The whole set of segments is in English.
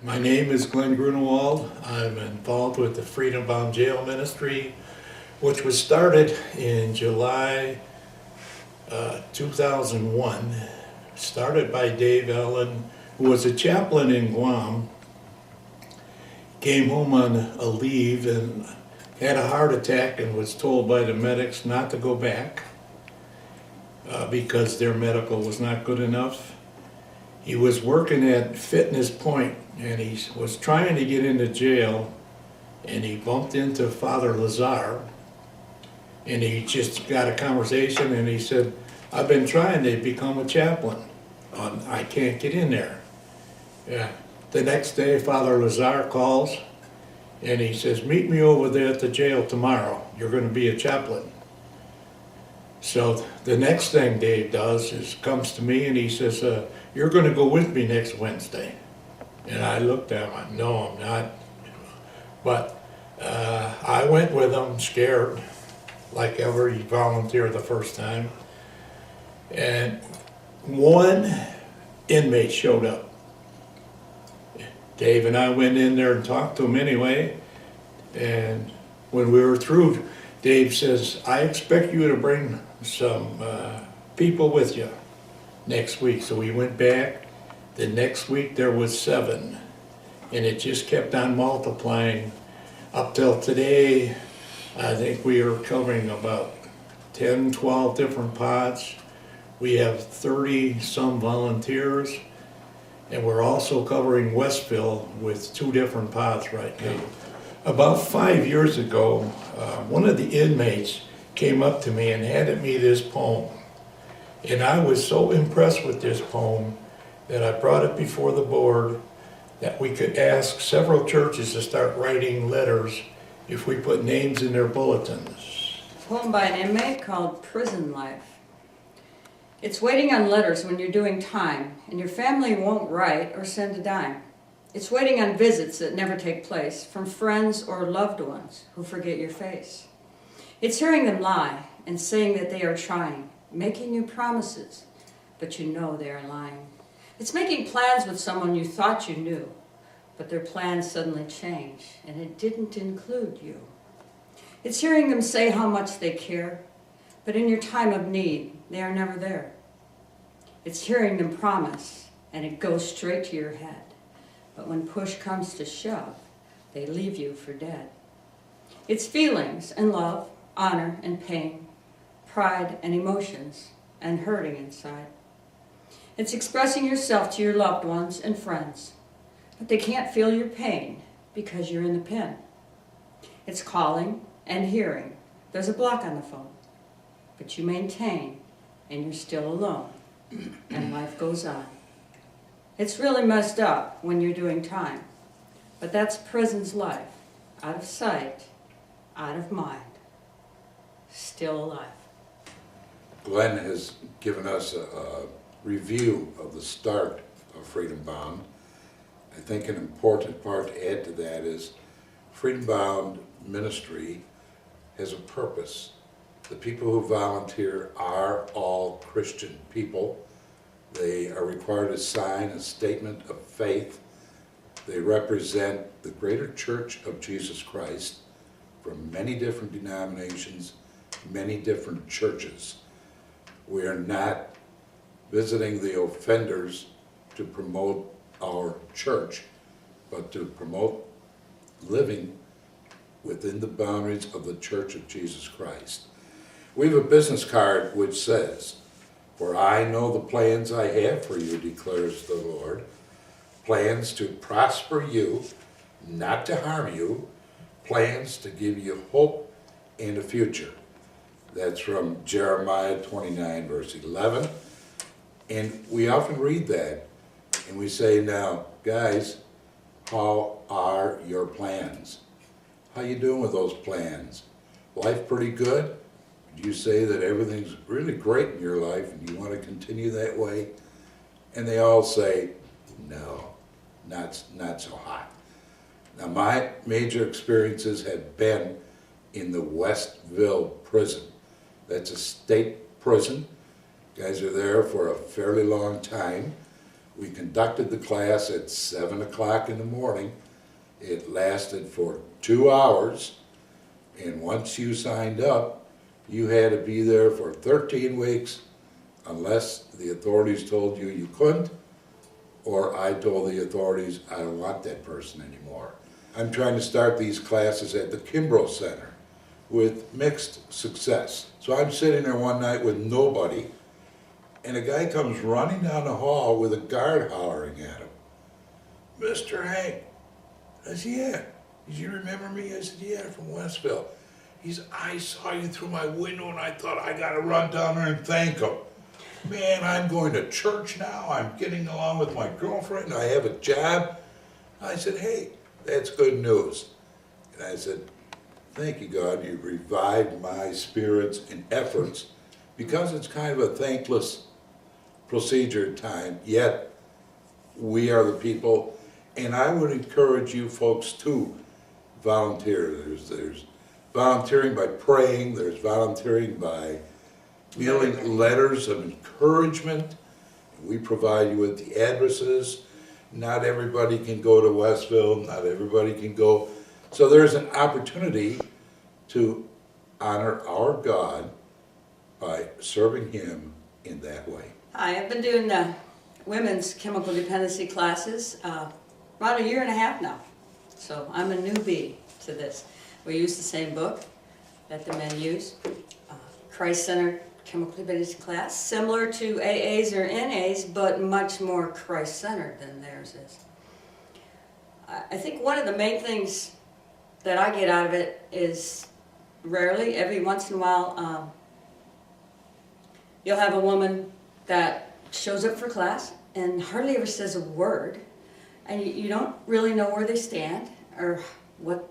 My name is Glenn Grunewald. I'm involved with the Freedom Bound Jail Ministry, which was started in July 2001. Started by Dave Allen, who was a chaplain in Guam. Came home on a leave and had a heart attack and was told by the medics not to go back because their medical was not good enough. He was working at Fitness Point and he was trying to get into jail, and he bumped into Father Lazar, and he just got a conversation, and he said, "I've been trying to become a chaplain. I can't get in there." Yeah. The next day, Father Lazar calls, and he says, "Meet me over there at the jail tomorrow. You're going to be a chaplain." So the next thing Dave does is comes to me and he says, "You're going to go with me next Wednesday." And I looked at him, "No, I'm not." But I went with him, scared, like every volunteer the first time. And one inmate showed up. Dave and I went in there and talked to him anyway. And when we were through, Dave says, "I expect you to bring some people with you next week." So we went back. The next week there was 7. And it just kept on multiplying up till today. I think we are covering about 10, 12 different pods. We have 30 some volunteers. And we're also covering Westville with 2 different pods right now. About 5 years ago, one of the inmates came up to me and handed me this poem. And I was so impressed with this poem that I brought it before the board that we could ask several churches to start writing letters if we put names in their bulletins. A poem by an inmate called Prison Life. It's waiting on letters when you're doing time and your family won't write or send a dime. It's waiting on visits that never take place from friends or loved ones who forget your face. It's hearing them lie and saying that they are trying, making you promises, but you know they are lying. It's making plans with someone you thought you knew, but their plans suddenly change and it didn't include you. It's hearing them say how much they care, but in your time of need, they are never there. It's hearing them promise and it goes straight to your head. But when push comes to shove, they leave you for dead. It's feelings and love, honor and pain, pride and emotions, and hurting inside. It's expressing yourself to your loved ones and friends, but they can't feel your pain because you're in the pen. It's calling and hearing. There's a block on the phone, but you maintain and you're still alone, and life goes on. It's really messed up when you're doing time, but that's prison's life, out of sight, out of mind, still alive. Glenn has given us a review of the start of Freedom Bound. I think an important part to add to that is Freedom Bound ministry has a purpose. The people who volunteer are all Christian people. They are required to sign a statement of faith. They represent the greater church of Jesus Christ from many different denominations, many different churches. We are not visiting the offenders to promote our church, but to promote living within the boundaries of the Church of Jesus Christ. We have a business card which says, "For I know the plans I have for you, declares the Lord, plans to prosper you, not to harm you, plans to give you hope and a future." That's from Jeremiah 29, verse 11. And we often read that, and we say, "Now, guys, how are your plans? How you doing with those plans? Life pretty good? Do you say that everything's really great in your life and you want to continue that way?" And they all say, "No, not so hot." Now, my major experiences have been in the Westville prison. That's a state prison. Guys are there for a fairly long time. We conducted the class at 7 o'clock in the morning. It lasted for 2 hours, and once you signed up, you had to be there for 13 weeks unless the authorities told you you couldn't, or I told the authorities I don't want that person anymore. I'm trying to start these classes at the Kimbrough Center with mixed success. So I'm sitting there one night with nobody, and a guy comes running down the hall with a guard hollering at him, "Mr. Hank." I said, "Yeah." "Did you remember me?" I said, "Yeah, from Westville." He said, "I saw you through my window and I thought I gotta run down there and thank him. Man, I'm going to church now, I'm getting along with my girlfriend, I have a job." I said, "Hey, that's good news." And I said, "Thank you, God, you've revived my spirits and efforts," because it's kind of a thankless procedure at times, yet we are the people, and I would encourage you folks to volunteer. There's volunteering by praying, there's volunteering by mailing letters of encouragement. We provide you with the addresses. Not everybody can go to Westville, not everybody can go. So there's an opportunity to honor our God by serving Him in that way. Hi, I've been doing the women's chemical dependency classes about a year and a half now. So I'm a newbie to this. We use the same book that the men use, Christ-centered chemical dependency class, similar to AAs or NAs, but much more Christ-centered than theirs is. I think one of the main things that I get out of it is rarely, every once in a while, you'll have a woman that shows up for class and hardly ever says a word, and you don't really know where they stand or what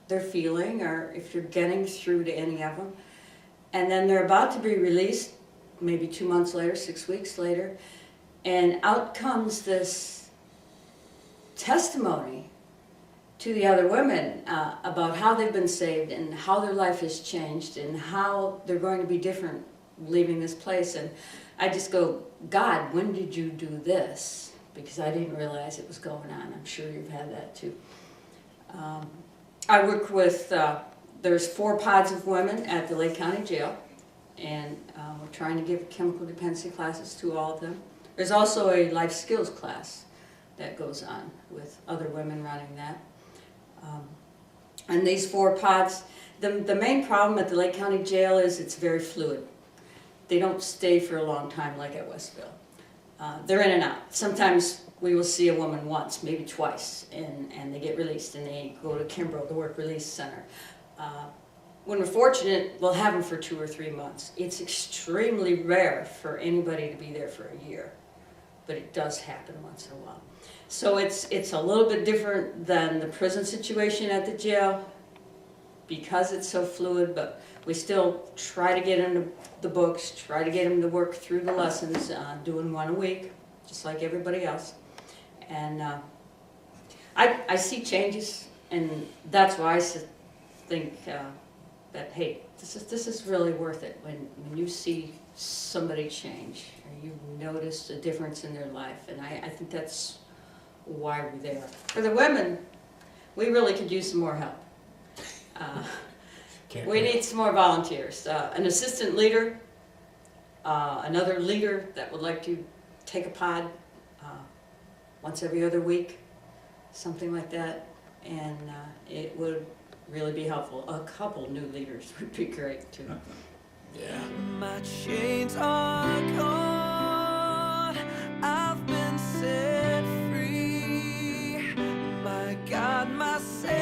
they're feeling or if you're getting through to any of them. And then they're about to be released, maybe 2 months later, 6 weeks later, and out comes this testimony to the other women about how they've been saved and how their life has changed and how they're going to be different leaving this place. And I just go, "God, when did you do this?" Because I didn't realize it was going on. I'm sure you've had that too. I work with, there's 4 pods of women at the Lake County Jail, and we're trying to give chemical dependency classes to all of them. There's also a life skills class that goes on with other women running that. And these 4 pods, the main problem at the Lake County Jail is it's very fluid. They don't stay for a long time like at Westville. They're in and out. Sometimes we will see a woman once, maybe twice, and they get released and they go to Kimbrough, the Work Release Center. When we're fortunate, we'll have them for 2 or 3 months. It's extremely rare for anybody to be there for a year, but it does happen once in a while. So it's a little bit different than the prison situation at the jail because it's so fluid, but we still try to get them to the books, try to get them to work through the lessons, doing 1 a week, just like everybody else. And I see changes, and that's why I think that, hey, this is really worth it when you see somebody change or you notice a difference in their life, and I think that's why we're there. For the women, we really could use some more help. We need some more volunteers. An assistant leader, another leader that would like to take a pod once every other week, something like that, and it would really be helpful. A couple new leaders would be great too. Yeah. My chains are gone, I've been set free. My God, my Savior.